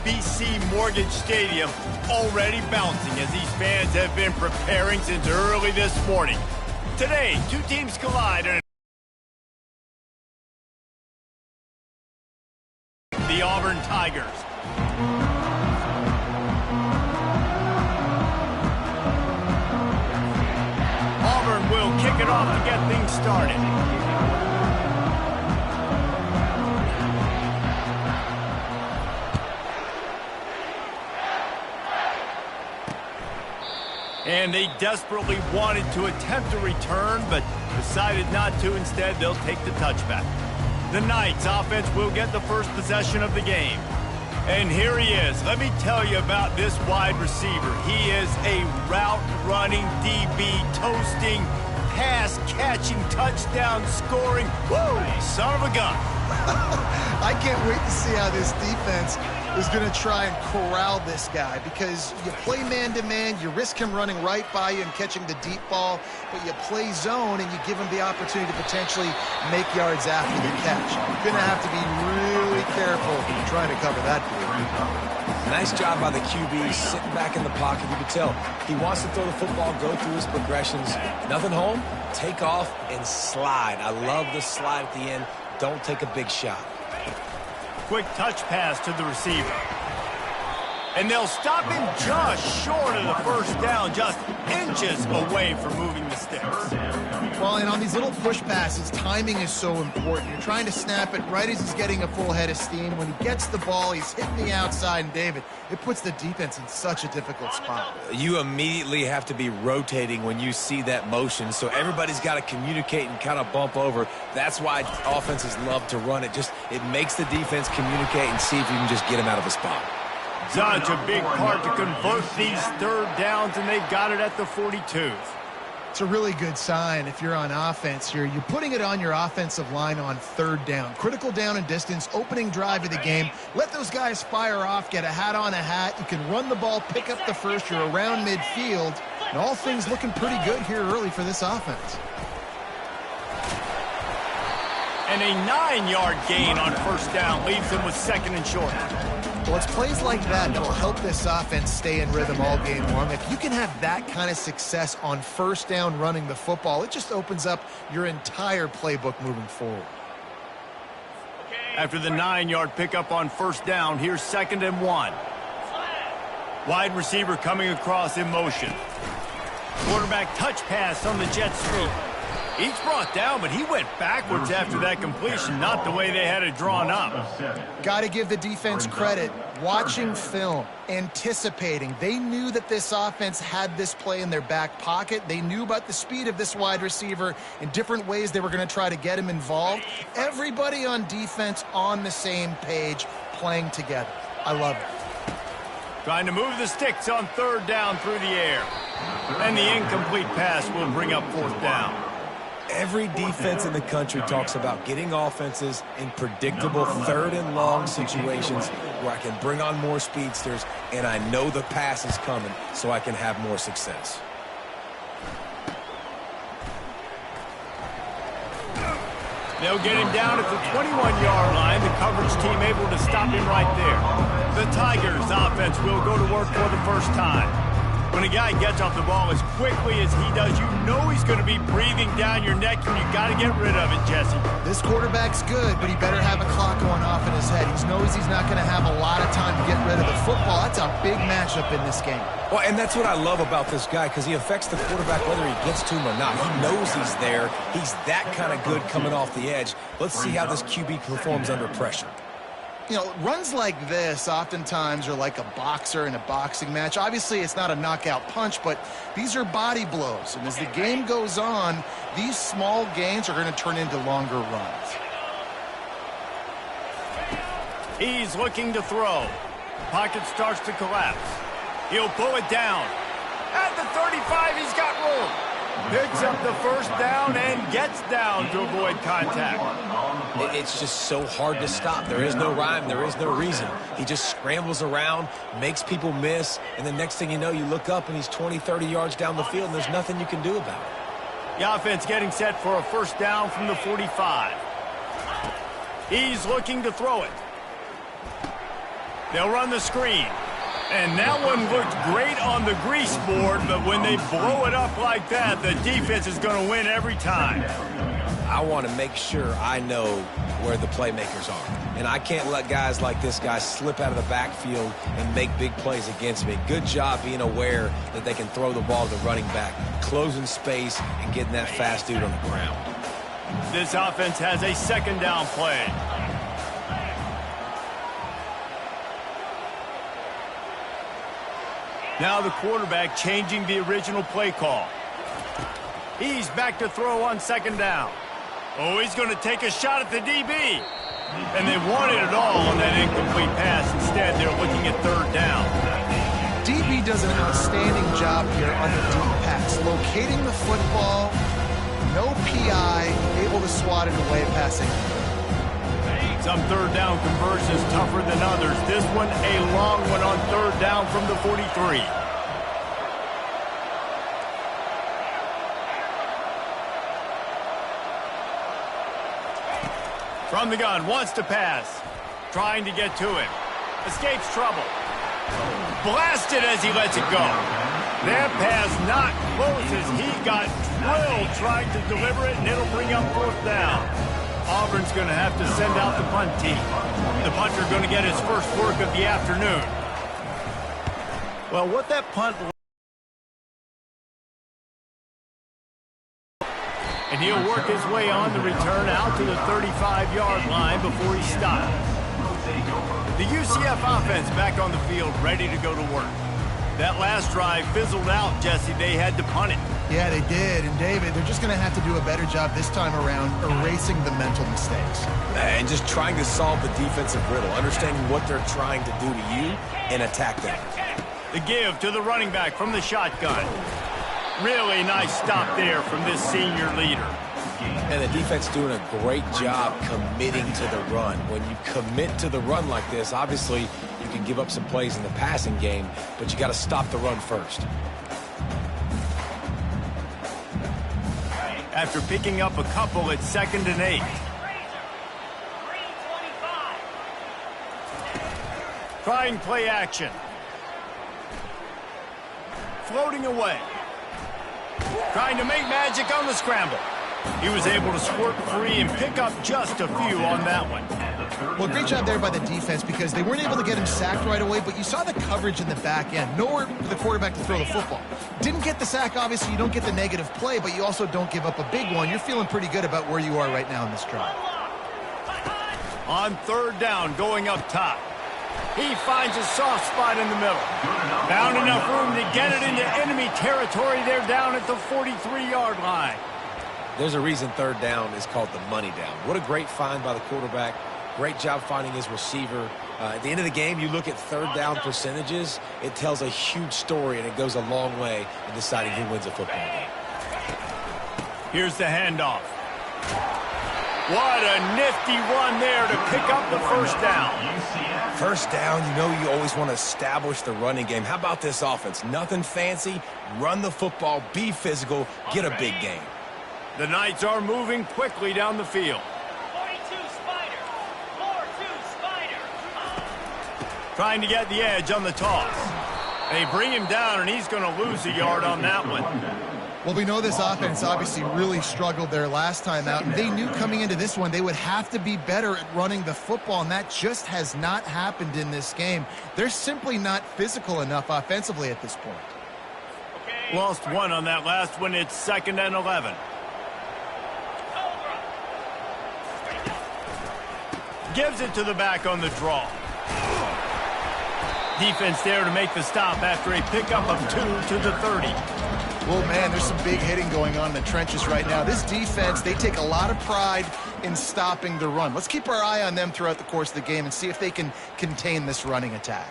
RBC Mortgage Stadium already bouncing as these fans have been preparing since early this morning. Today, two teams collide in the Auburn Tigers. Auburn will kick it off to get things started. And they desperately wanted to attempt a return, but decided not to. Instead, they'll take the touchback. The Knights offense will get the first possession of the game. And here he is. Let me tell you about this wide receiver. He is a route-running DB, toasting, pass-catching, touchdown-scoring, woo, son of a gun. I can't wait to see how this defense is going to try and corral this guy, because you play man-to-man, you risk him running right by you and catching the deep ball, but you play zone and you give him the opportunity to potentially make yards after the catch. You're going to have to be really careful trying to cover that ball. Nice job by the QB, sitting back in the pocket. You can tell he wants to throw the football, go through his progressions. Nothing home, take off and slide. I love the slide at the end. Don't take a big shot. Quick touch pass to the receiver. And they'll stop him just short of the first down, just inches away from moving the sticks. Well, and on these little push passes, timing is so important. You're trying to snap it right as he's getting a full head of steam. When he gets the ball, he's hitting the outside, and David, it puts the defense in such a difficult spot. You immediately have to be rotating when you see that motion, so everybody's got to communicate and kind of bump over. That's why offenses love to run it. It makes the defense communicate and see if you can just get him out of a spot. Such a big part to convert these third downs, and they've got it at the 42. It's a really good sign if you're on offense here. You're putting it on your offensive line on third down. Critical down and distance, opening drive of the game. Let those guys fire off, get a hat on a hat. You can run the ball, pick up the first. You're around midfield. And all things looking pretty good here early for this offense. And a 9-yard gain on first down leaves them with second and short. Well, it's plays like that will help this offense stay in rhythm all game long. If you can have that kind of success on first down running the football, it just opens up your entire playbook moving forward. After the 9-yard pickup on first down, here's 2nd and 1. Wide receiver coming across in motion. Quarterback touch pass on the jet sweep. Each brought down, but he went backwards after that completion, not the way they had it drawn up. Got to give the defense credit. Watching film, anticipating. They knew that this offense had this play in their back pocket. They knew about the speed of this wide receiver in different ways they were going to try to get him involved. Everybody on defense on the same page, playing together. I love it. Trying to move the sticks on third down through the air. And the incomplete pass will bring up fourth down. Every defense in the country talks about getting offenses in predictable third and long situations where I can bring on more speedsters and I know the pass is coming so I can have more success. They'll get him down at the 21-yard line. The coverage team able to stop him right there. The Tigers offense will go to work for the first time. When a guy gets off the ball as quickly as he does, you know he's going to be breathing down your neck, and you got to get rid of it, Jesse. This quarterback's good, but he better have a clock going off in his head. He knows he's not going to have a lot of time to get rid of the football. That's a big matchup in this game. Well, and that's what I love about this guy, because he affects the quarterback whether he gets to him or not. He knows he's there. He's that kind of good coming off the edge. Let's see how this QB performs under pressure. You know, runs like this oftentimes are like a boxer in a boxing match. Obviously, it's not a knockout punch, but these are body blows. And as the game goes on, these small gains are going to turn into longer runs. He's looking to throw. Pocket starts to collapse. He'll pull it down. At the 35, he's got room. Picks up the first down and gets down to avoid contact. It's just so hard to stop. There is no rhyme. There is no reason. He just scrambles around, makes people miss, and the next thing you know, you look up and he's 20, 30 yards down the field, and there's nothing you can do about it. The offense getting set for a first down from the 45. He's looking to throw it. They'll run the screen. And that one looked great on the grease board, but when they blow it up like that, the defense is going to win every time. I want to make sure I know where the playmakers are. And I can't let guys like this guy slip out of the backfield and make big plays against me. Good job being aware that they can throw the ball to the running back, closing space, and getting that fast dude on the ground. This offense has a second down play. Now the quarterback changing the original play call. He's back to throw on second down. Oh, he's going to take a shot at the DB. And they wanted it all on that incomplete pass. Instead, they're looking at third down. DB does an outstanding job here on the deep pass. Locating the football, no PI, able to swat it away passing. Some third down conversions tougher than others. This one, a long one on third down from the 43. From the gun, wants to pass. Trying to get to him. Escapes trouble. Blasted as he lets it go. That pass not close as he got drilled trying to deliver it, and it'll bring up fourth down. Auburn's going to have to send out the punt team. The punter going to get his first work of the afternoon. Well, what that punt... And he'll work his way on the return out to the 35-yard line before he stops. The UCF offense back on the field, ready to go to work. That last drive fizzled out, Jesse. They had to punt it. Yeah, they did. And, David, they're just going to have to do a better job this time around erasing the mental mistakes. And just trying to solve the defensive riddle, understanding what they're trying to do to you and attack them. The give to the running back from the shotgun. Really nice stop there from this senior leader. And the defense doing a great job committing to the run. When you commit to the run like this, obviously you can give up some plays in the passing game, but you got to stop the run first. After picking up a couple at 2nd and 8. Trying play action. Floating away. Trying to make magic on the scramble. He was able to squirt free and pick up just a few on that one. Well, great job there by the defense because they weren't able to get him sacked right away, but you saw the coverage in the back end. Nowhere for the quarterback to throw the football. Didn't get the sack, obviously. You don't get the negative play, but you also don't give up a big one. You're feeling pretty good about where you are right now in this drive. On third down, going up top. He finds a soft spot in the middle. Found enough room to get it into enemy territory. They're down at the 43-yard line. There's a reason third down is called the money down. What a great find by the quarterback. Great job finding his receiver. At the end of the game, you look at third down percentages. It tells a huge story, and it goes a long way in deciding who wins a football game. Here's the handoff. What a nifty run there to pick up the first down. First down, you know you always want to establish the running game. How about this offense? Nothing fancy. Run the football, be physical, get a big gain. The Knights are moving quickly down the field. 42 Spider. 4-2 Spider. Trying to get the edge on the toss. They bring him down, and he's going to lose a yard on that one. Well, we know this offense obviously really struggled there last time out, and they knew coming into this one they would have to be better at running the football, and that just has not happened in this game. They're simply not physical enough offensively at this point. Okay. Lost one on that last one. It's 2nd and 11. Gives it to the back on the draw. Defense there to make the stop after a pickup of 2 to the 30. Well, man, there's some big hitting going on in the trenches right now. This defense, they take a lot of pride in stopping the run. Let's keep our eye on them throughout the course of the game and see if they can contain this running attack.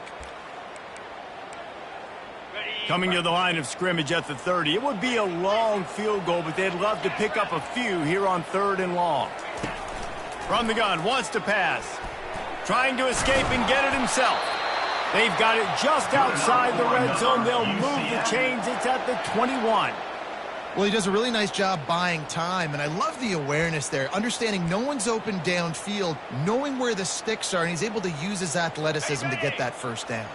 Coming to the line of scrimmage at the 30. It would be a long field goal, but they'd love to pick up a few here on 3rd and long. From the gun, wants to pass. Trying to escape and get it himself. They've got it just outside the red zone. They'll move the chains. It's at the 21. Well, he does a really nice job buying time, and I love the awareness there, understanding no one's open downfield, knowing where the sticks are, and he's able to use his athleticism to get that first down.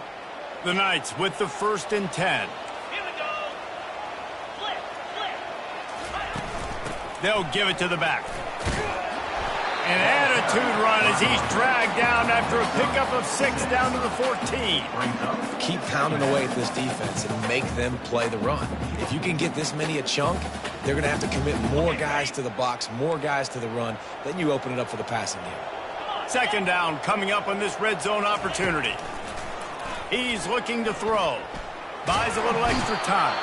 The Knights with the 1st and 10. Here we go. Flip. They'll give it to the back. An attitude run as he's dragged down after a pickup of 6 down to the 14. Keep pounding away at this defense and make them play the run. If you can get this many a chunk, they're going to have to commit more guys to the box, more guys to the run. Then you open it up for the passing game. 2nd down coming up on this red zone opportunity. He's looking to throw. Buys a little extra time.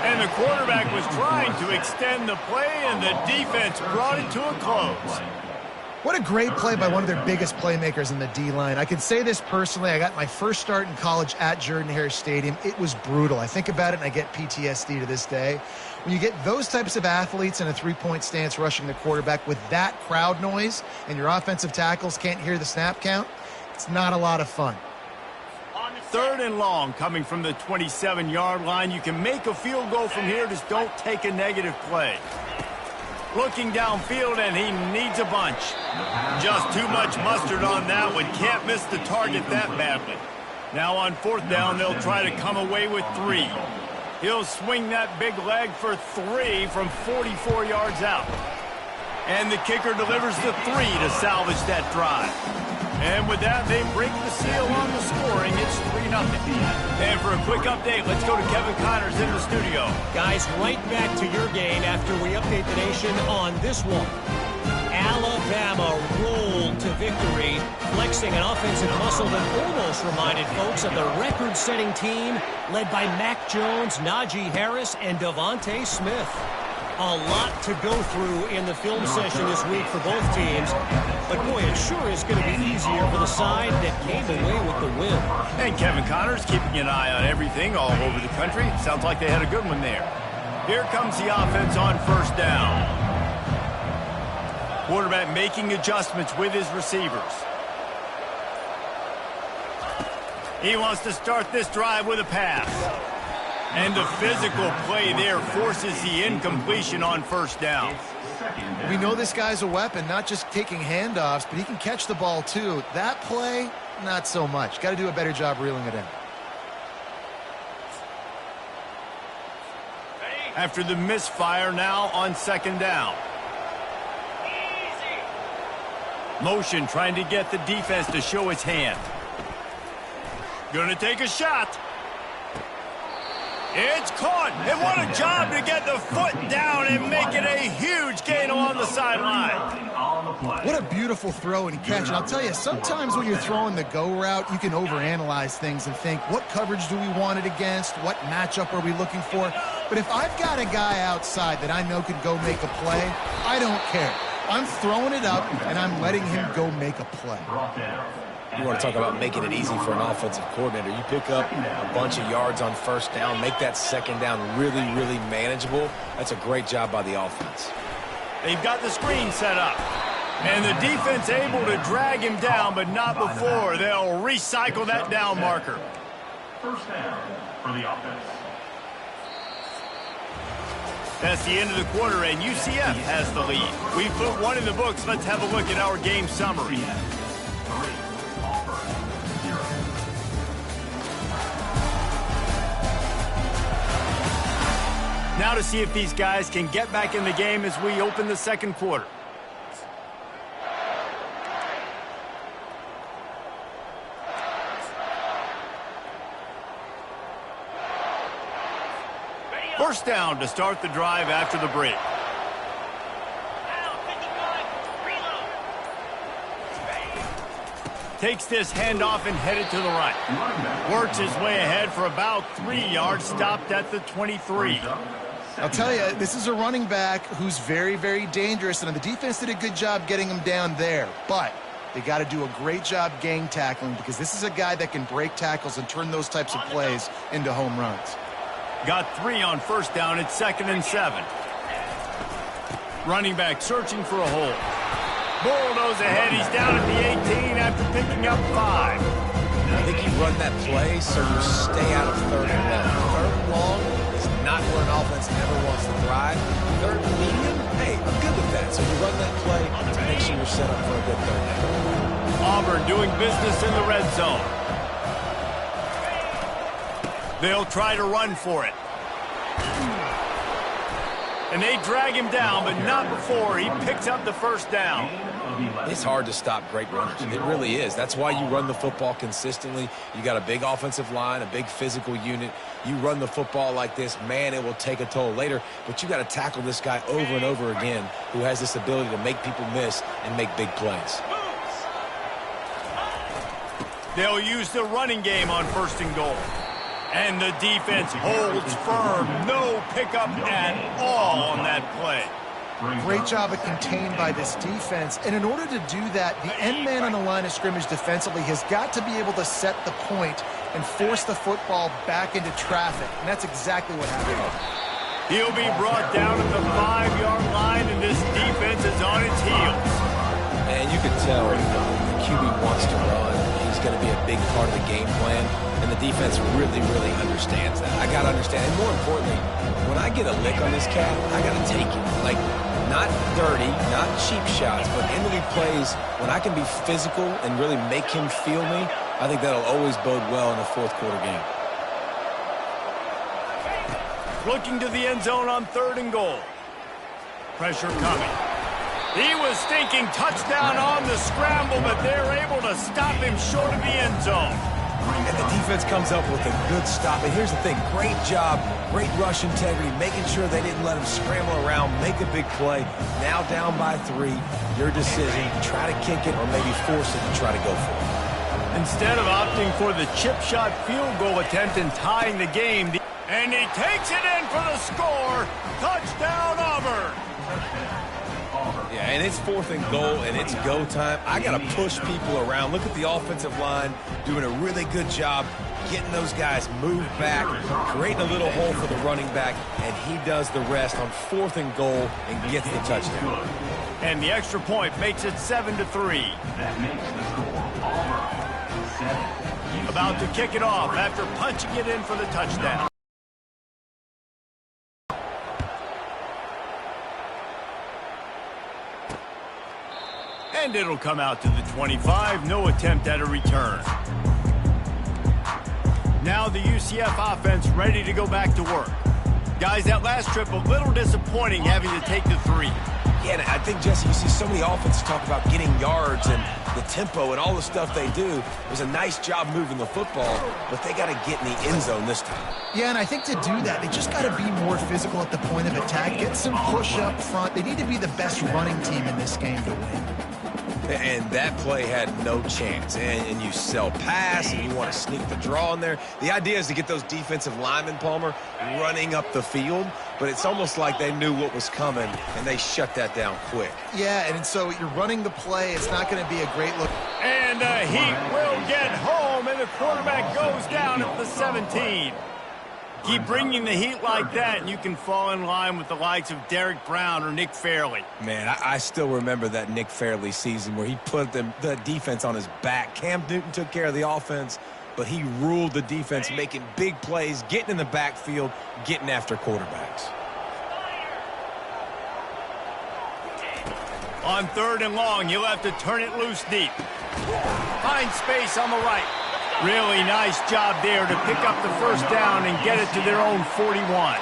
And the quarterback was trying to extend the play, and the defense brought it to a close. What a great play by one of their biggest playmakers in the D-line. I can say this personally. I got my first start in college at Jordan-Hare Stadium. It was brutal. I think about it, and I get PTSD to this day. When you get those types of athletes in a three-point stance rushing the quarterback with that crowd noise and your offensive tackles can't hear the snap count, it's not a lot of fun. 3rd and long coming from the 27-yard line. You can make a field goal from here. Just don't take a negative play. Looking downfield, and he needs a bunch. Just too much mustard on that one. Can't miss the target that badly. Now on 4th down, they'll try to come away with 3. He'll swing that big leg for 3 from 44 yards out. And the kicker delivers the 3 to salvage that drive. And with that, they break the seal on the scoring. It's 3-0. And for a quick update, let's go to Kevin Connors in the studio. Guys, right back to your game after we update the nation on this one. Alabama rolled to victory, flexing an offensive muscle that almost reminded folks of the record-setting team led by Mac Jones, Najee Harris, and Devontae Smith. A lot to go through in the film session this week for both teams. But, boy, it sure is going to be easier for the side that came away with the win. And Kevin Connors keeping an eye on everything all over the country. Sounds like they had a good one there. Here comes the offense on 1st down. Quarterback making adjustments with his receivers. He wants to start this drive with a pass. And the physical play there forces the incompletion on 1st down. We know this guy's a weapon, not just taking handoffs, but he can catch the ball too. That play, not so much. Got to do a better job reeling it in. After the misfire, now on 2nd down. Motion trying to get the defense to show its hand. Gonna take a shot. It's caught, and what a job to get the foot down and make it a huge gain along the sideline. What a beautiful throw and catch. And I'll tell you, sometimes when you're throwing the go route, you can overanalyze things and think, what coverage do we want it against? What matchup are we looking for? But if I've got a guy outside that I know can go make a play, I don't care. I'm throwing it up, and I'm letting him go make a play. You want to talk about making it easy for an offensive coordinator. You pick up a bunch of yards on 1st down, make that 2nd down really, really manageable. That's a great job by the offense. They've got the screen set up. And the defense able to drag him down, but not before. They'll recycle that down marker. 1st down for the offense. That's the end of the quarter, and UCF has the lead. We've put 1 in the books. Let's have a look at our game summary. Now to see if these guys can get back in the game as we open the 2nd quarter. First down to start the drive after the break. Now 55. Reload. Takes this handoff and headed to the right. Works his way ahead for about 3 yards, stopped at the 23. I'll tell you, this is a running back who's very, very dangerous, and the defense did a good job getting him down there. But they got to do a great job gang tackling because this is a guy that can break tackles and turn those types of plays into home runs. Got 3 on 1st down. It's 2nd and 7. Running back searching for a hole. Bulldoze ahead. He's down at the 18 after picking up 5. I think you run that play so you stay out of 3rd and long. 3rd and long is not where an offense ever wants to thrive. sure you're set up for a good third down. Auburn doing business in the red zone. They'll try to run for it. And they drag him down, but not before he picks up the first down. It's hard to stop great runners. It really is. That's why you run the football consistently. You got a big offensive line, a big physical unit. You run the football like this, man, it will take a toll later. But you got to tackle this guy over and over again who has this ability to make people miss and make big plays. They'll use the running game on 1st and goal. And the defense holds firm. No pickup at all on that play. Great job of contained by this defense. And in order to do that, the end man on the line of scrimmage defensively has got to be able to set the point and force the football back into traffic. And that's exactly what happened. He'll be brought down at the 5-yard line, and this defense is on its heels. And you can tell the QB wants to run. He's going to be a big part of the game plan. And the defense really, really understands that. I got to understand. And more importantly, when I get a lick on this cat, I got to take it. Like, not dirty, not cheap shots, but end-of-league plays, when I can be physical and really make him feel me, I think that'll always bode well in a fourth-quarter game. Looking to the end zone on 3rd and goal. Pressure coming. He was thinking touchdown on the scramble, but they're able to stop him short of the end zone. And the defense comes up with a good stop. And here's the thing, great job, great rush integrity, making sure they didn't let him scramble around, make a big play. Now down by 3, your decision, try to kick it or maybe force it and try to go for it. Instead of opting for the chip shot field goal attempt and tying the game, and he takes it in for the score. Touchdown, Auburn. Yeah, and it's 4th and goal, and it's go time. I got to push people around. Look at the offensive line doing a really good job getting those guys moved back, creating a little hole for the running back, and he does the rest on 4th and goal and gets the touchdown. And the extra point makes it 7-3. That makes the score Auburn 7. About to kick it off after punching it in for the touchdown. And it'll come out to the 25. No attempt at a return. Now the UCF offense ready to go back to work. Guys, that last trip a little disappointing having to take the 3. Yeah, and I think, Jesse, you see so many offenses talk about getting yards and the tempo and all the stuff they do. It was a nice job moving the football, but they got to get in the end zone this time. Yeah, and I think to do that, they just got to be more physical at the point of attack, get some push up front. They need to be the best running team in this game to win. And that play had no chance. And you sell pass, and you want to sneak the draw in there. The idea is to get those defensive linemen, Palmer, running up the field. But it's almost like they knew what was coming, and they shut that down quick. Yeah, and so you're running the play. It's not going to be a great look. And the Heat will get home, and the quarterback goes down at the 17. Keep bringing the heat like that, and you can fall in line with the likes of Derek Brown or Nick Fairley. Man, I still remember that Nick Fairley season where he put the defense on his back. Cam Newton took care of the offense, but he ruled the defense, making big plays, getting in the backfield, getting after quarterbacks. On 3rd and long, you'll have to turn it loose deep. Find space on the right. Really nice job there to pick up the first down and get it to their own 41.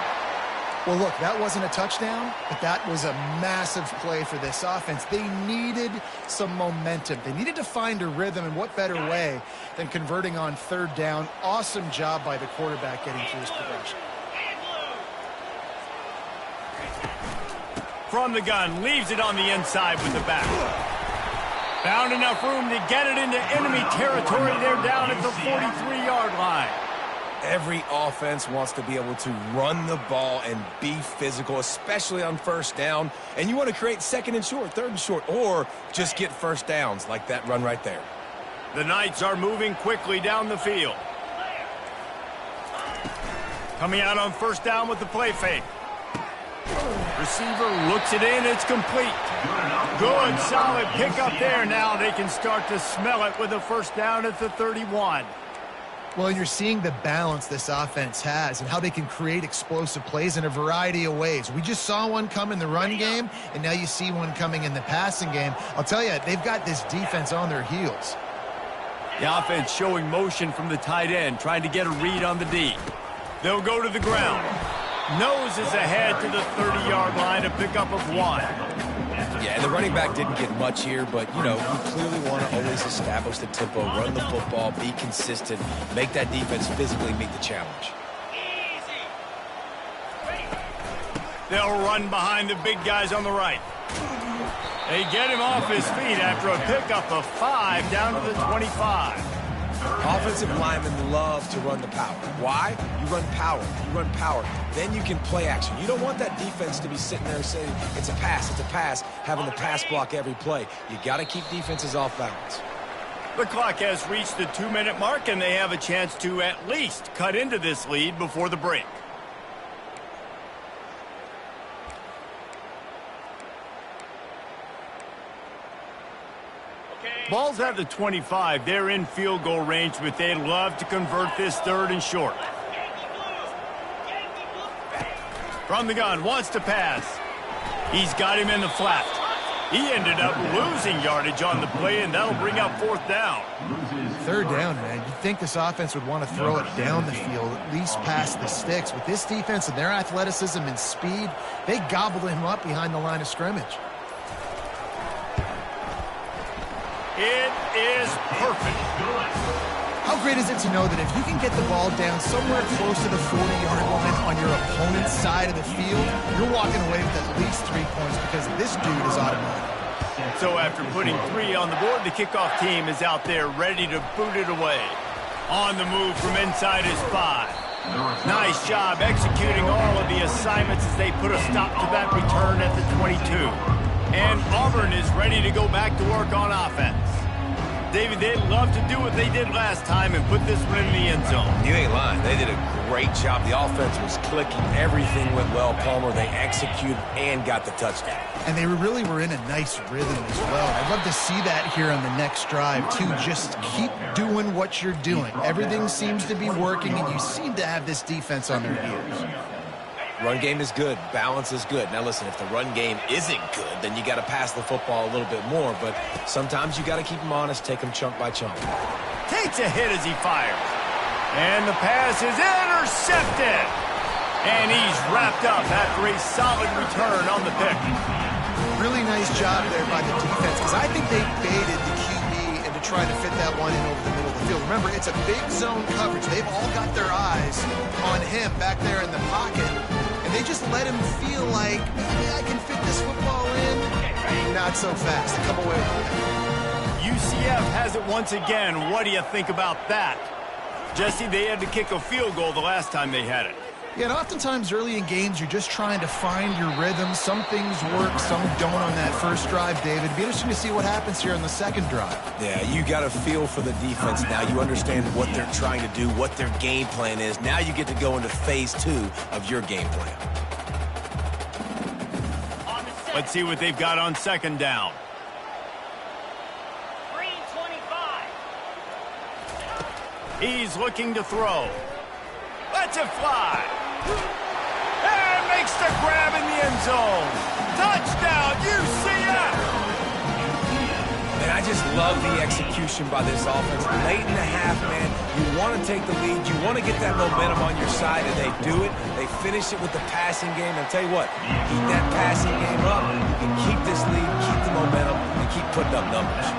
Well, look, that wasn't a touchdown, but that was a massive play for this offense. They needed some momentum. They needed to find a rhythm, and what better way than converting on 3rd down. Awesome job by the quarterback getting through his progression. From the gun, leaves it on the inside with the back. Found enough room to get it into enemy territory. They're down at the 43-yard line. Every offense wants to be able to run the ball and be physical, especially on 1st down. And you want to create 2nd and short, 3rd and short, or just get first downs like that run right there. The Knights are moving quickly down the field. Coming out on 1st down with the play fake. Receiver looks it in. It's complete. Good, solid pickup there. Now they can start to smell it with a 1st down at the 31. Well, you're seeing the balance this offense has and how they can create explosive plays in a variety of ways. We just saw one come in the run game, and now you see one coming in the passing game. I'll tell you, they've got this defense on their heels. The offense showing motion from the tight end, trying to get a read on the D. They'll go to the ground. Noses ahead to the 30-yard line, a pickup of 1. Yeah, and the running back didn't get much here, but, you know, you clearly want to always establish the tempo, run the football, be consistent, make that defense physically meet the challenge. Easy. They'll run behind the big guys on the right. They get him off his feet after a pickup of 5 down to the 25. Offensive linemen love to run the power. Why? You run power. Then you can play action. You don't want that defense to be sitting there saying, it's a pass, having the pass block every play. You got to keep defenses off balance. The clock has reached the 2-minute mark, and they have a chance to at least cut into this lead before the break. Ball's at the 25. They're in field goal range, but they'd love to convert this 3rd and short. From the gun, wants to pass. He's got him in the flat. He ended up losing yardage on the play, and that'll bring up 4th down. 3rd down, man. You'd think this offense would want to throw it down the field, at least past the sticks. With this defense and their athleticism and speed, they gobbled him up behind the line of scrimmage. It is perfect. How great is it to know that if you can get the ball down somewhere close to the 40-yard line on your opponent's side of the field, you're walking away with at least 3 points because this dude is automatic. So after putting 3 on the board, the kickoff team is out there ready to boot it away. On the move from inside his 5. Nice job executing all of the assignments as they put a stop to that return at the 22. And Auburn is ready to go back to work on offense. David, they'd love to do what they did last time and put this one in the end zone. You ain't lying. They did a great job. The offense was clicking. Everything went well, Palmer. They executed and got the touchdown. And they really were in a nice rhythm as well. I'd love to see that here on the next drive, too. Just keep doing what you're doing. Everything seems to be working, and you seem to have this defense on their heels. Run game is good. Balance is good. Now, listen, if the run game isn't good, then you got to pass the football a little bit more. But sometimes you got to keep them honest, take them chunk by chunk. Takes a hit as he fires. And the pass is intercepted. And he's wrapped up after a solid return on the pick. Really nice job there by the defense, because I think they baited the QB into trying to fit that one in over the middle of the field. Remember, it's a big zone coverage. They've all got their eyes on him back there in the pocket. They just let him feel like, maybe I can fit this football in. Not so fast. Come away with it. UCF has it once again. What do you think about that? Jesse, they had to kick a field goal the last time they had it. Yeah, and oftentimes early in games, you're just trying to find your rhythm. Some things work, some don't on that first drive, David. It'd be interesting to see what happens here on the second drive. Yeah, you got a feel for the defense now. You understand what they're trying to do, what their game plan is. Now you get to go into phase 2 of your game plan. Let's see what they've got on 2nd down. Green 25. He's looking to throw. Lets it fly. And makes the grab in the end zone. Touchdown, UCF! And I just love the execution by this offense. Late in the half, man, you want to take the lead. You want to get that momentum on your side, and they do it. They finish it with the passing game. And I'll tell you what, keep that passing game up. You can keep this lead, keep the momentum, and keep putting up numbers.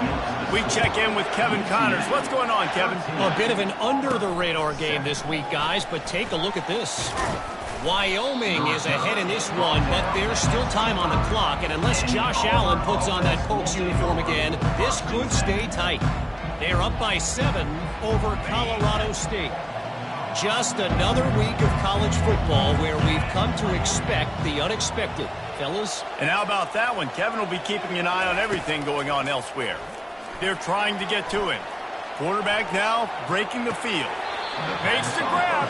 We check in with Kevin Connors. What's going on, Kevin? A bit of an under-the-radar game this week, guys, but take a look at this. Wyoming is ahead in this one, but there's still time on the clock, and unless Josh Allen puts on that Pokes uniform again, this could stay tight. They're up by 7 over Colorado State. Just another week of college football where we've come to expect the unexpected. Fellas? And how about that one? Kevin will be keeping an eye on everything going on elsewhere. They're trying to get to him. Quarterback now breaking the field. Makes the grab.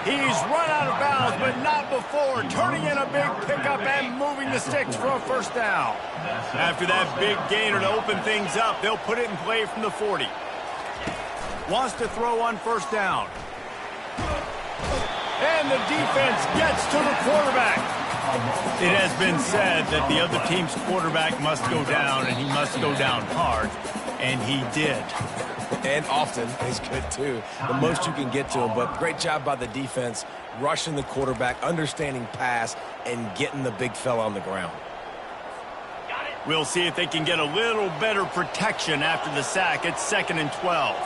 He's run out of bounds, but not before turning in a big pickup and moving the sticks for a first down. After that big gainer to open things up, they'll put it in play from the 40. Wants to throw on first down. And the defense gets to the quarterback. It has been said that the other team's quarterback must go down, and he must go down hard. And he did. And often is good, too. The most you can get to him. But great job by the defense, rushing the quarterback, understanding pass, and getting the big fella on the ground. We'll see if they can get a little better protection after the sack. It's 2nd and 12.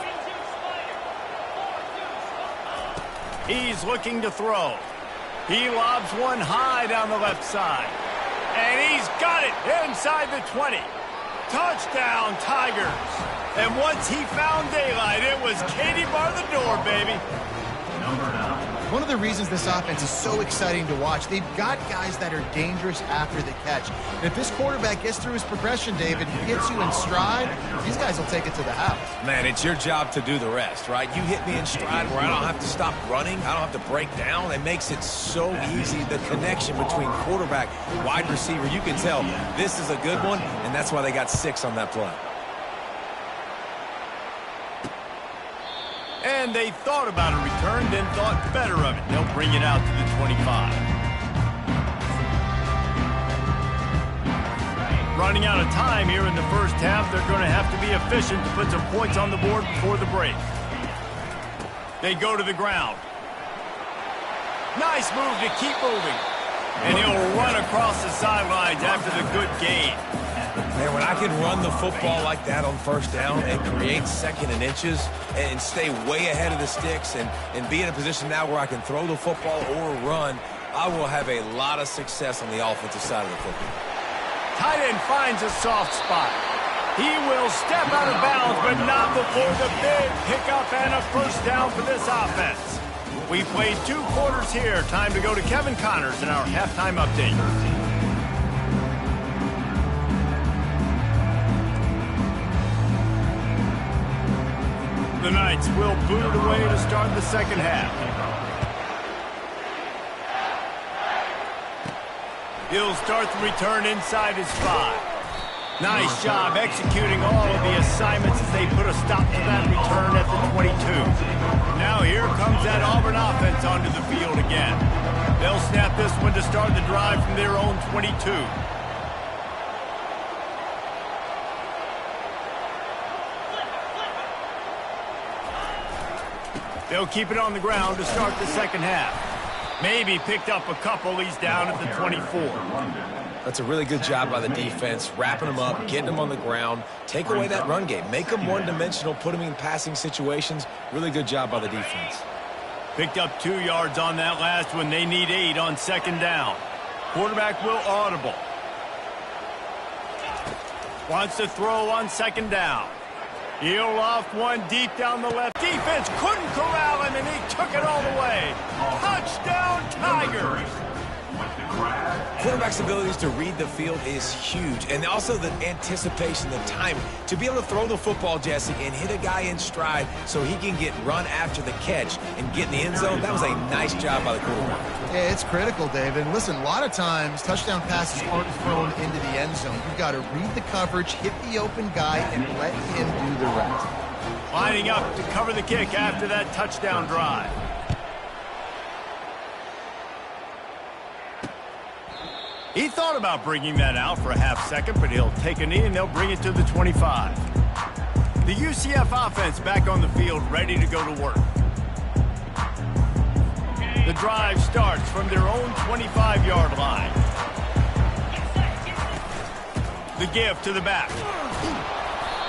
He's looking to throw. He lobs one high down the left side. And he's got it inside the 20. Touchdown, Tigers. And once he found daylight, it was Katie bar the door, baby. One of the reasons this offense is so exciting to watch, they've got guys that are dangerous after the catch. And if this quarterback gets through his progression, David, gets you in stride, these guys will take it to the house. Man, it's your job to do the rest, right? You hit me in stride where I don't have to stop running. I don't have to break down. It makes it so easy. The connection between quarterback, wide receiver, you can tell this is a good one, and that's why they got 6 on that play. And they thought about a return, then thought better of it. They'll bring it out to the 25. Running out of time here in the first half, they're going to have to be efficient to put some points on the board before the break. They go to the ground. Nice move to keep moving. And he'll run across the sidelines after the good gain. Man, when I can run the football like that on first down and create 2nd and inches and stay way ahead of the sticks and be in a position now where I can throw the football or run, I will have a lot of success on the offensive side of the football. Tight end finds a soft spot. He will step out of bounds, but not before the big pickup and a first down for this offense. We played 2 quarters here. Time to go to Kevin Connors in our halftime update. The Knights will boot it away to start the second half. He'll start the return inside his 5. Nice job executing all of the assignments as they put a stop to that return at the 22. Now here comes that Auburn offense onto the field again. They'll snap this one to start the drive from their own 22. They'll keep it on the ground to start the second half. Maybe picked up a couple. He's down at the 24. That's a really good job by the defense, wrapping them up, getting them on the ground, take away that run game, make them one-dimensional, put them in passing situations. Really good job by the defense. Picked up 2 yards on that last one. They need 8 on second down. Quarterback will audible. Wants to throw on second down. He'll loft one deep down the left. Defense couldn't corral him, and he took it all the way. Touchdown, Tigers. Quarterback's abilities to read the field is huge, and also the anticipation, the timing. To be able to throw the football, Jesse, and hit a guy in stride so he can get run after the catch and get in the end zone, that was a nice job by the quarterback. Yeah, it's critical, David. And listen, a lot of times touchdown passes aren't thrown into the end zone. You've got to read the coverage, hit the open guy, and let him do the rest. Lining up to cover the kick after that touchdown drive. He thought about bringing that out for a half second, but he'll take a knee and they'll bring it to the 25. The UCF offense back on the field, ready to go to work. The drive starts from their own 25-yard line. The give to the back.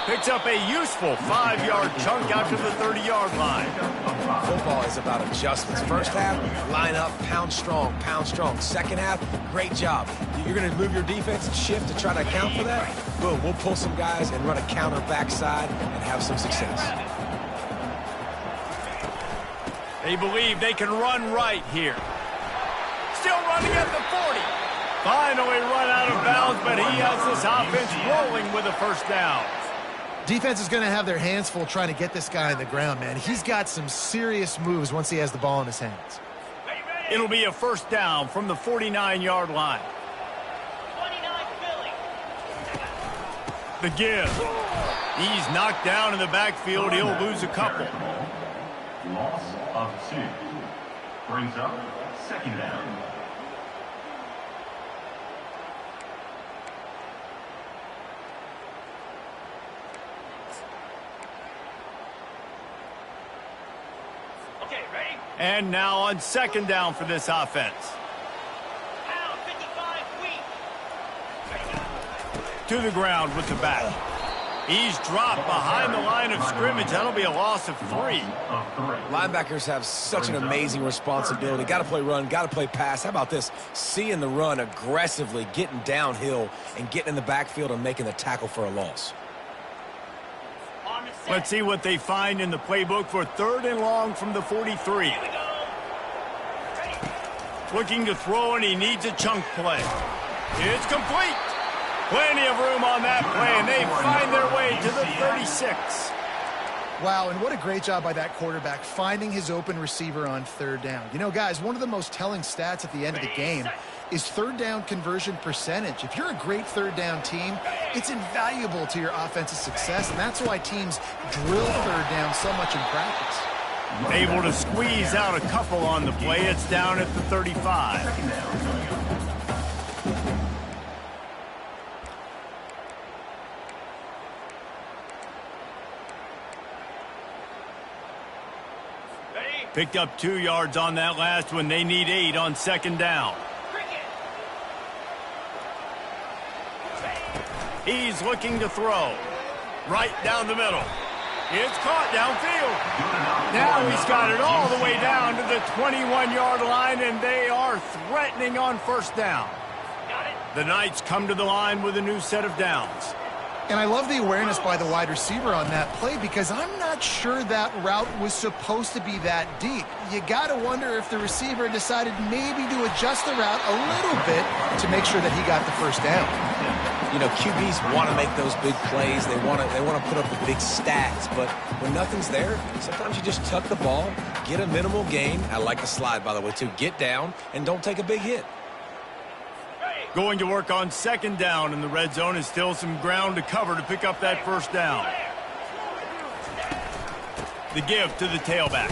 Picks up a useful 5-yard chunk out to the 30-yard line. Football is about adjustments. First half, line up, pound strong, pound strong. Second half, great job. You're going to move your defense and shift to try to account for that? Boom, we'll pull some guys and run a counter backside and have some success. They believe they can run right here. Still running at the 40. Finally run out of bounds, but he has this offense rolling with a first down. Defense is going to have their hands full trying to get this guy on the ground, man. He's got some serious moves once he has the ball in his hands. It'll be a first down from the 49-yard line. 29 Philly. The give. He's knocked down in the backfield. He'll lose a couple. Loss of 2. Brings up second down. Okay, ready? And now on second down for this offense. Pound 55 weak. To the ground with the back. He's dropped behind the line of scrimmage. That'll be a loss of 3. Linebackers have such an amazing responsibility. Got to play run, got to play pass. How about this? Seeing the run aggressively, getting downhill, and getting in the backfield and making the tackle for a loss. On the set. Let's see what they find in the playbook for 3rd and long from the 43. Here we go. Ready? Looking to throw, and he needs a chunk play. It's complete. Plenty of room on that play, and they find their way to the 36. Wow, and what a great job by that quarterback, finding his open receiver on 3rd down. You know, guys, one of the most telling stats at the end of the game is 3rd down conversion percentage. If you're a great 3rd down team, it's invaluable to your offensive success, and that's why teams drill 3rd down so much in practice. Able to squeeze out a couple on the play. It's down at the 35. Picked up 2 yards on that last one. They need 8 on second down. He's looking to throw. Right down the middle. It's caught downfield. Now he's got it all the way down to the 21-yard line, and they are threatening on 1st down. The Knights come to the line with a new set of downs. And I love the awareness by the wide receiver on that play because I'm not sure that route was supposed to be that deep. You got to wonder if the receiver decided maybe to adjust the route a little bit to make sure that he got the 1st down. You know, QBs want to make those big plays. They want to put up the big stats. But when nothing's there, sometimes you just tuck the ball, get a minimal gain. I like the slide, by the way, too. Get down and don't take a big hit. Going to work on second down, and the red zone is still some ground to cover to pick up that 1st down. The give to the tailback.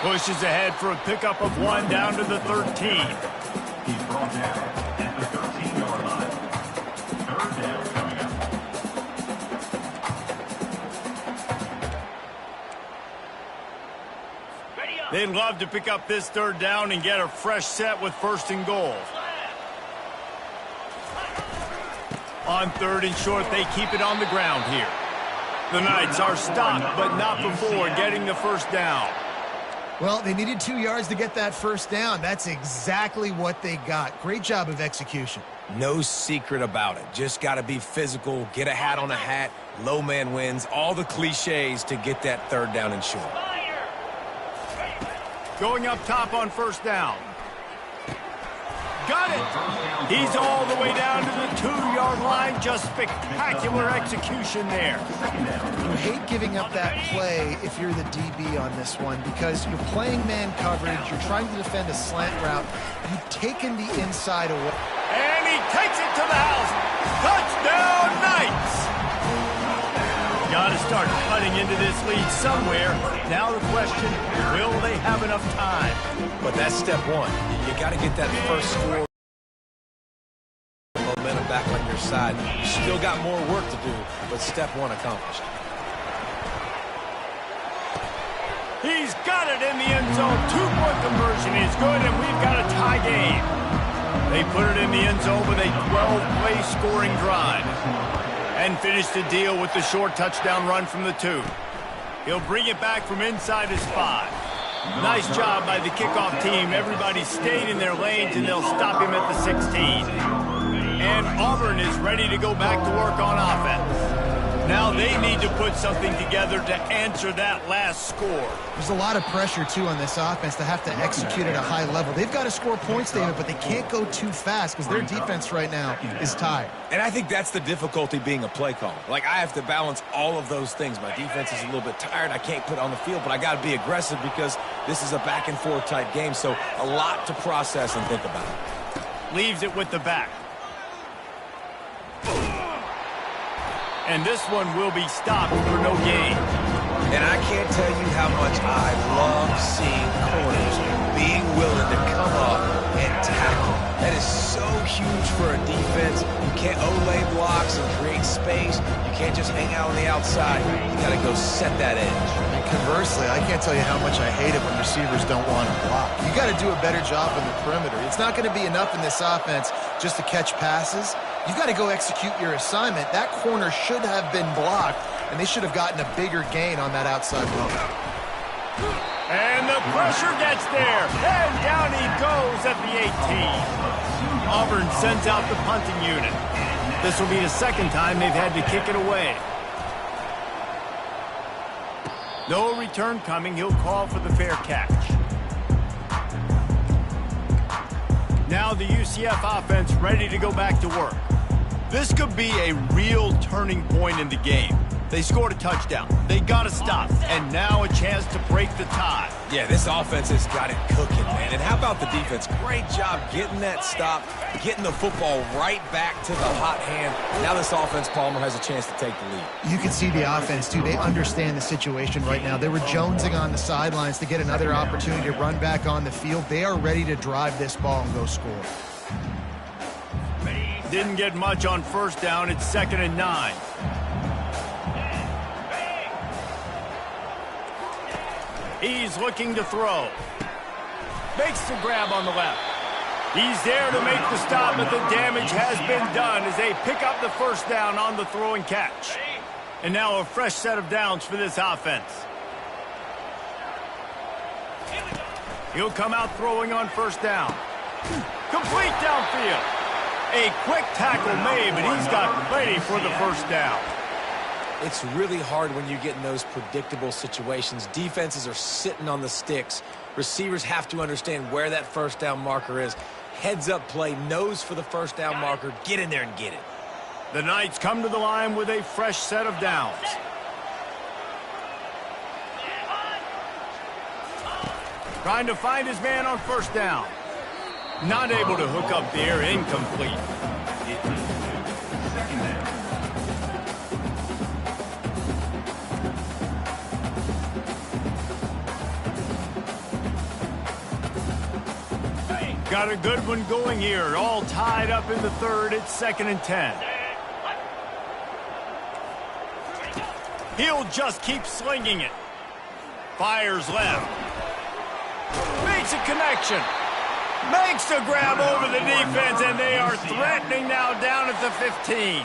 Pushes ahead for a pickup of 1 down to the 13. He's brought down at the 13-yard line. 3rd down coming up. They'd love to pick up this 3rd down and get a fresh set with 1st and goal. On 3rd and short, they keep it on the ground here. The Knights are stopped, but not before getting the 1st down. Well, they needed 2 yards to get that 1st down. That's exactly what they got. Great job of execution. No secret about it. Just got to be physical, get a hat on a hat, low man wins, all the cliches to get that 3rd down and short. Going up top on 1st down. Got it. He's all the way down to the 2-yard line. Just spectacular execution there. You hate giving up that play if you're the DB on this one because you're playing man coverage. You're trying to defend a slant route. You've taken the inside away. And he takes it to the house. Touchdown, Knights. Got to start cutting into this lead somewhere. Now the question, will they have enough time? But that's step 1. You got to get that first score. Momentum back on your side. You still got more work to do, but step 1 accomplished. He's got it in the end zone. 2-point conversion is good, and we've got a tie game. They put it in the end zone with a 12-play scoring drive. And finished the deal with the short touchdown run from the 2. He'll bring it back from inside his 5. Nice job by the kickoff team. Everybody stayed in their lanes, and they'll stop him at the 16. And Auburn is ready to go back to work on offense. Now they need to put something together to answer that last score. There's a lot of pressure, too, on this offense to have to execute at a high level. They've got to score points, David, but they can't go too fast because their defense right now is tired. And I think that's the difficulty being a play caller. Like, I have to balance all of those things. My defense is a little bit tired. I can't put it on the field, but I got to be aggressive because this is a back-and-forth type game, so a lot to process and think about. Leaves it with the back. And this one will be stopped for no gain. And I can't tell you how much I love seeing corners being willing to come up and tackle. That is so huge for a defense. You can't olay blocks and create space. You can't just hang out on the outside. You got to go set that edge. And conversely, I can't tell you how much I hate it when receivers don't want to block. You got to do a better job on the perimeter. It's not going to be enough in this offense just to catch passes. You've got to go execute your assignment. That corner should have been blocked, and they should have gotten a bigger gain on that outside block. And the pressure gets there. And down he goes at the 18. Auburn sends out the punting unit. This will be the second time they've had to kick it away. No return coming. He'll call for the fair catch. Now the UCF offense ready to go back to work. This could be a real turning point in the game. They scored a touchdown. They got to stop. And now a chance to break the tie. Yeah, this offense has got it cooking, man. And how about the defense? Great job getting that stop, getting the football right back to the hot hand. Now this offense, Palmer, has a chance to take the lead. You can see the offense, too. They understand the situation right now. They were jonesing on the sidelines to get another opportunity to run back on the field. They are ready to drive this ball and go score. Didn't get much on first down. It's 2nd and 9. He's looking to throw. Makes the grab on the left. He's there to make the stop, but the damage has been done as they pick up the first down on the throw and catch. And now a fresh set of downs for this offense. He'll come out throwing on first down. Complete downfield. A quick tackle made, but he's got plenty for the first down. It's really hard when you get in those predictable situations. Defenses are sitting on the sticks. Receivers have to understand where that first down marker is. Heads up play, nose for the first down marker. Get in there and get it. The Knights come to the line with a fresh set of downs. Trying to find his man on first down. Not able to hook up there, incomplete. Got a good one going here. All tied up in the third. It's 2nd and 10. He'll just keep slinging it. Fires left. Makes a connection. Makes the grab over the defense, and they are threatening now down at the 15.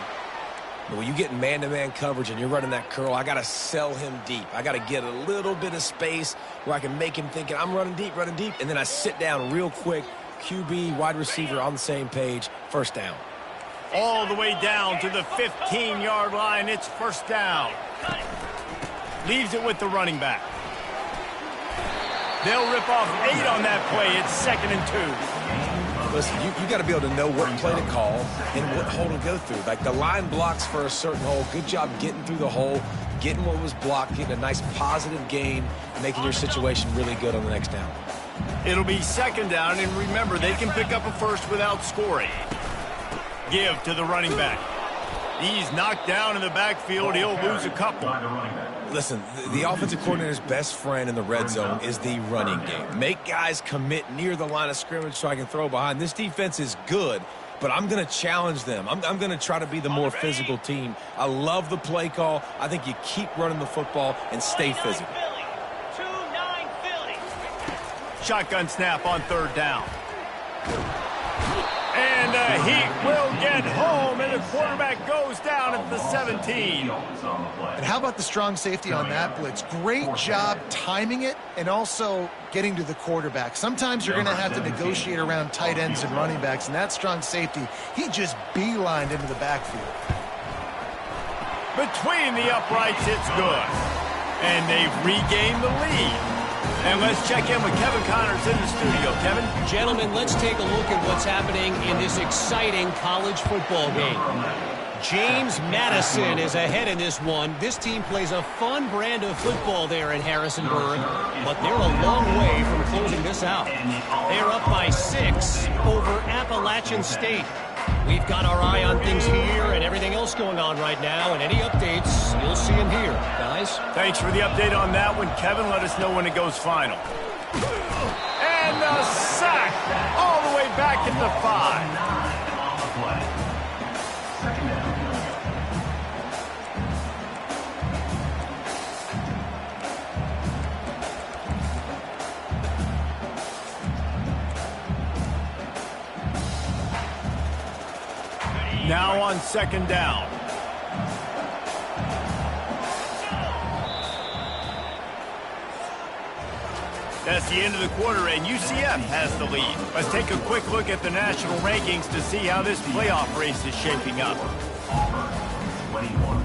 When you get man-to-man coverage and you're running that curl, I got to sell him deep. I got to get a little bit of space where I can make him thinking I'm running deep, and then I sit down real quick. QB, wide receiver on the same page, first down. All the way down to the 15-yard line. It's first down. Leaves it with the running back. They'll rip off 8 on that play. It's 2nd and 2. Listen, you got to be able to know what play to call and what hole to go through. Like the line blocks for a certain hole. Good job getting through the hole, getting what was blocked, getting a nice positive gain, making your situation really good on the next down. It'll be 2nd down, and remember, they can pick up a first without scoring. Give to the running back. He's knocked down in the backfield. He'll lose a couple. Listen, the offensive coordinator's best friend in the red zone is the running game. Make guys commit near the line of scrimmage so I can throw behind. This defense is good, but I'm going to challenge them. I'm going to try to be the more physical team. I love the play call. I think you keep running the football and stay physical. Shotgun snap on 3rd down. And the Heat will get home, and the quarterback goes down at the 17. And how about the strong safety on that blitz? Great job timing it and also getting to the quarterback. Sometimes you're going to have to negotiate around tight ends and running backs, and that strong safety, he just beelined into the backfield. Between the uprights, it's good. And they've regained the lead. And let's check in with Kevin Connors in the studio. Kevin? Gentlemen, let's take a look at what's happening in this exciting college football game. James Madison is ahead in this one. This team plays a fun brand of football there in Harrisonburg, but they're a long way from closing this out. They're up by 6 over Appalachian State. We've got our eye on things here and everything else going on right now, and any updates, you'll see them here, guys. Thanks for the update on that one, Kevin. Let us know when it goes final. And the sack all the way back at the 5. Second down. Now on second down. That's the end of the quarter, and UCF has the lead. Let's take a quick look at the national rankings to see how this playoff race is shaping up. Auburn, 21.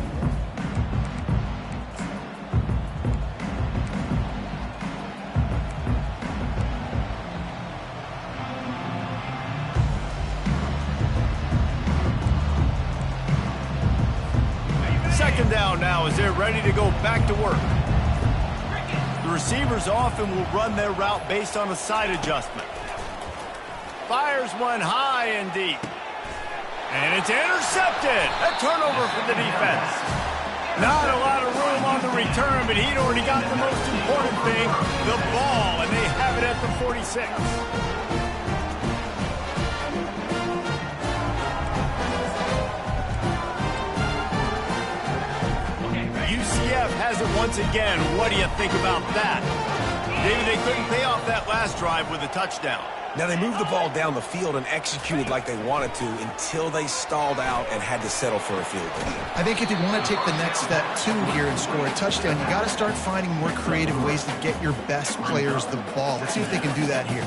Second down now as they're ready to go back to work. The receivers often will run their route based on a side adjustment. Fires one high and deep. And it's intercepted. A turnover for the defense. Not a lot of room on the return, but he'd already got the most important thing, the ball, and they have it at the 46. UCF has it once again. What do you think about that? Maybe they couldn't pay off that last drive with a touchdown. Now, they moved the ball down the field and executed like they wanted to until they stalled out and had to settle for a field goal. I think if you want to take the next step, too, here and score a touchdown, you got to start finding more creative ways to get your best players the ball. Let's see if they can do that here.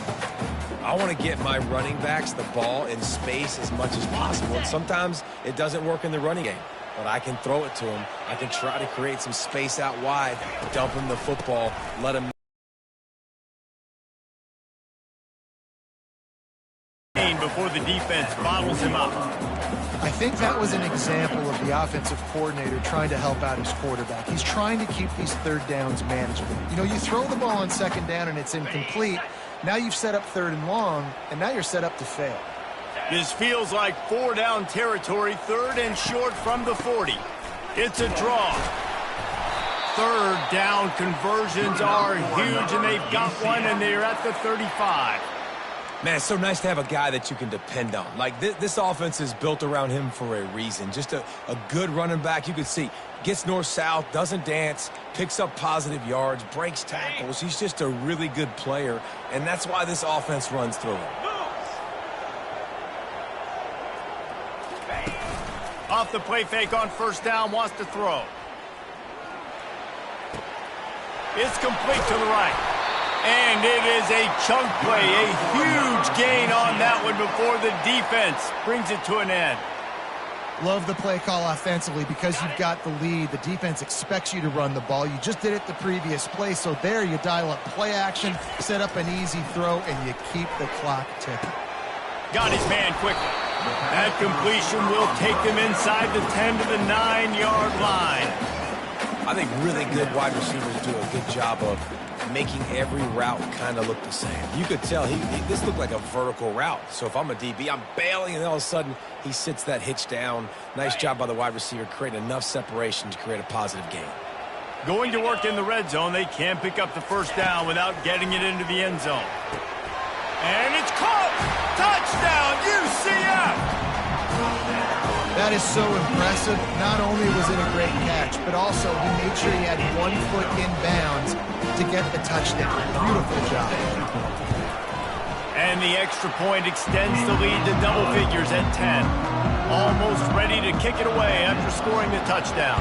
I want to get my running backs the ball in space as much as possible. And sometimes it doesn't work in the running game. But I can throw it to him. I can try to create some space out wide, dump him the football, let him before the defense bottles him up. I think that was an example of the offensive coordinator trying to help out his quarterback. He's trying to keep these third downs manageable. You know, you throw the ball on second down and it's incomplete. Now you've set up third and long, and now you're set up to fail. This feels like 4-down territory, third and short from the 40. It's a draw. Third down conversions are huge, and they've got one, and they're at the 35. Man, it's so nice to have a guy that you can depend on. Like, this offense is built around him for a reason. Just a good running back. You can see, gets north-south, doesn't dance, picks up positive yards, breaks tackles. He's just a really good player, and that's why this offense runs through him. Off the play fake on first down, wants to throw. It's complete to the right. And it is a chunk play, a huge gain on that one before the defense brings it to an end. Love the play call offensively because you've got the lead. The defense expects you to run the ball. You just did it the previous play, so there you dial up play action, set up an easy throw, and you keep the clock ticking. Got his man quickly. That completion will take them inside the 10 to the 9-yard line. I think really good wide receivers do a good job of making every route kind of look the same. You could tell this looked like a vertical route. So if I'm a DB, I'm bailing, and all of a sudden he sits that hitch down. Nice job by the wide receiver, creating enough separation to create a positive gain. Going to work in the red zone, they can't pick up the first down without getting it into the end zone. And it's caught! Touchdown, UCF! That is so impressive. Not only was it a great catch, but also he made sure he had 1 foot in bounds to get the touchdown. Beautiful job. And the extra point extends the lead to double figures at 10. Almost ready to kick it away after scoring the touchdown.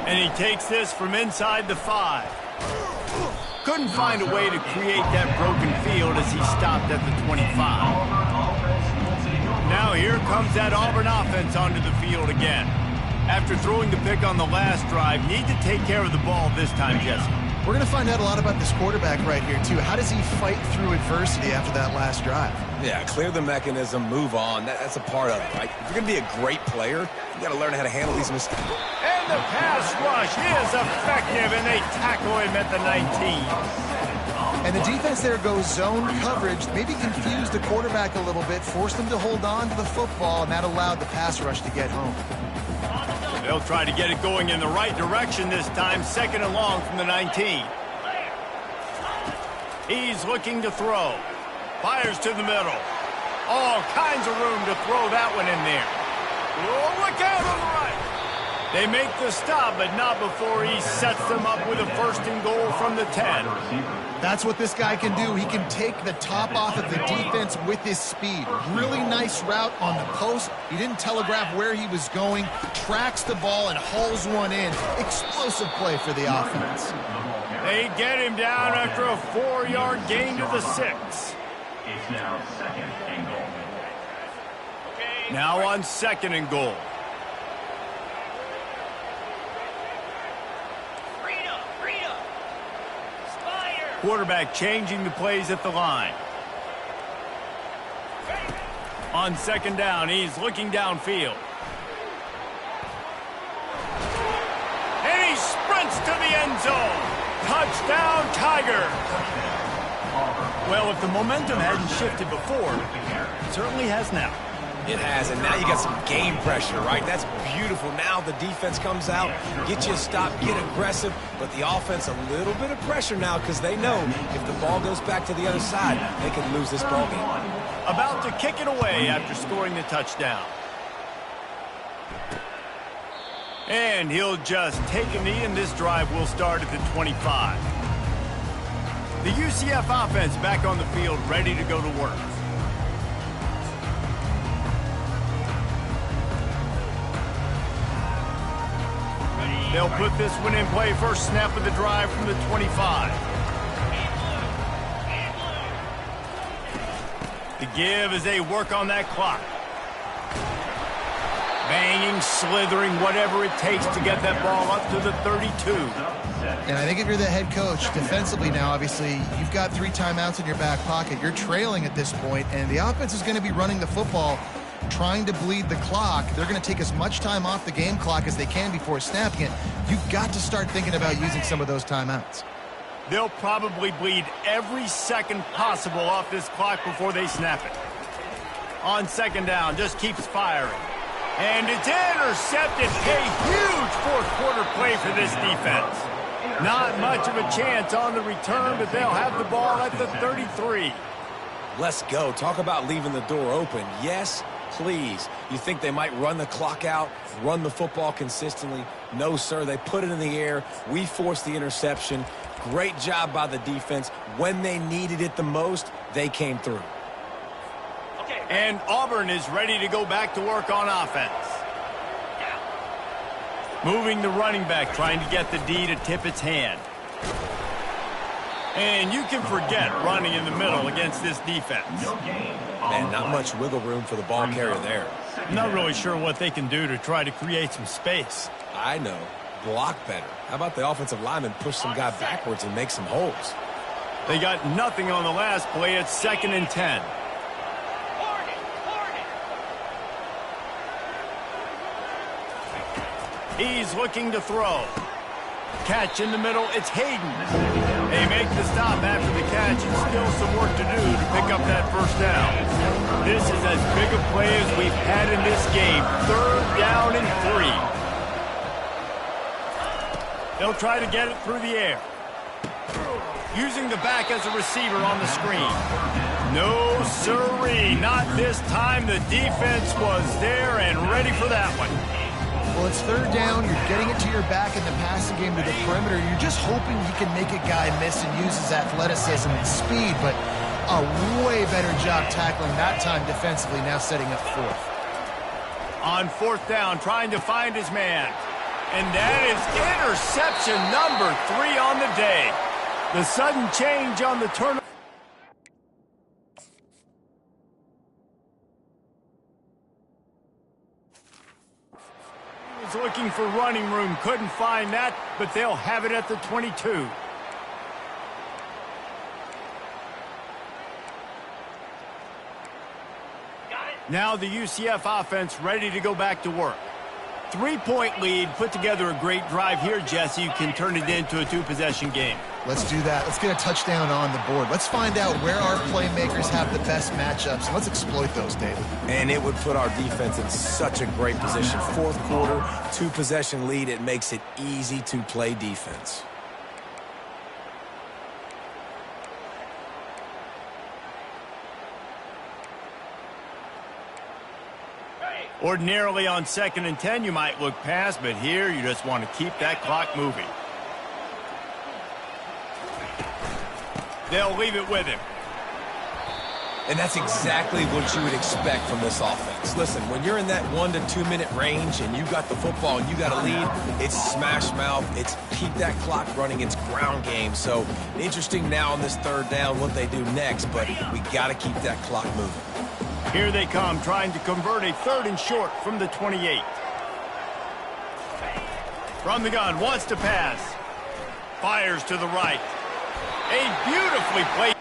And he takes this from inside the 5. Couldn't find a way to create that broken field as he stopped at the 25. Now here comes that Auburn offense onto the field again. After throwing the pick on the last drive, need to take care of the ball this time, Jesse. We're going to find out a lot about this quarterback right here, too. How does he fight through adversity after that last drive? Yeah, clear the mechanism, move on. That's a part of it, right? If you're going to be a great player, you got to learn how to handle these mistakes. And the pass rush is effective, and they tackle him at the 19. And And the defense there goes zone coverage, maybe confused the quarterback a little bit, forced him to hold on to the football, and that allowed the pass rush to get home. They'll try to get it going in the right direction this time, 2nd and long from the 19. He's looking to throw. Fires to the middle. All kinds of room to throw that one in there. Oh, look out on the right. They make the stop, but not before he sets them up with a 1st and goal from the 10. That's what this guy can do. He can take the top off of the defense with his speed. Really nice route on the post. He didn't telegraph where he was going. Tracks the ball and hauls one in. Explosive play for the offense. They get him down after a 4-yard gain to the 6. It's now 2nd and goal. Now on 2nd and goal. Freedom. Spire. Quarterback changing the plays at the line. On 2nd down, he's looking downfield. And he sprints to the end zone. Touchdown, Tiger. Well, if the momentum hadn't shifted before, it certainly has now. It has, and now you got some game pressure, right? That's beautiful. Now the defense comes out, get you a stop, get aggressive, but the offense a little bit of pressure now because they know if the ball goes back to the other side, they can lose this ball game. About to kick it away after scoring the touchdown. And he'll just take a knee, and this drive will start at the 25. The UCF offense back on the field, ready to go to work. They'll put this one in play. First snap of the drive from the 25. The give as they work on that clock. Banging, slithering, whatever it takes to get that ball up to the 32. And I think if you're the head coach, defensively now, obviously, you've got 3 timeouts in your back pocket. You're trailing at this point, and the offense is going to be running the football, trying to bleed the clock. They're going to take as much time off the game clock as they can before snapping it. You've got to start thinking about using some of those timeouts. They'll probably bleed every second possible off this clock before they snap it. On 2nd down, just keeps firing. And it's intercepted. A huge 4th quarter play for this defense. Not much of a chance on the return, but they'll have the ball at the 33. Let's go. Talk about leaving the door open. Yes, please. You think they might run the clock out, run the football consistently? No, sir. They put it in the air. We forced the interception. Great job by the defense. When they needed it the most, they came through. And Auburn is ready to go back to work on offense. Moving the running back, trying to get the D to tip its hand. And you can forget running in the middle against this defense. Man, not much wiggle room for the ball carrier there. I'm not really sure what they can do to try to create some space. I know. Block better. How about the offensive lineman push some guy backwards and make some holes? They got nothing on the last play. It's 2nd and 10. He's looking to throw. Catch in the middle. It's Hayden. They make the stop after the catch, and still some work to do to pick up that 1st down. This is as big a play as we've had in this game. 3rd down and 3. They'll try to get it through the air. Using the back as a receiver on the screen. No, sirree. Not this time. The defense was there and ready for that one. Well, it's 3rd down. You're getting it to your back in the passing game to the perimeter. You're just hoping he can make a guy miss and use his athleticism and speed, but a way better job tackling that time defensively, now setting up 4th. On 4th down, trying to find his man. And that is interception number 3 on the day. The sudden change on the turnover. Looking for running room, couldn't find that, but they'll have it at the 22. Now the UCF offense ready to go back to work. 3-point lead, put together a great drive here, Jesse. You can turn it into a 2-possession game. Let's do that. Let's get a touchdown on the board. Let's find out where our playmakers have the best matchups, and let's exploit those, David. And it would put our defense in such a great position. Fourth quarter, 2-possession lead. It makes it easy to play defense. Ordinarily on 2nd and 10, you might look past, but here you just want to keep that clock moving. They'll leave it with him. And that's exactly what you would expect from this offense. Listen, when you're in that 1 to 2 minute range and you got the football and you got a lead, it's smash mouth, it's keep that clock running, it's ground game. So interesting now on this 3rd down what they do next, but we got to keep that clock moving. Here they come, trying to convert a 3rd and short from the 28. From the gun, wants to pass. Fires to the right. A beautifully played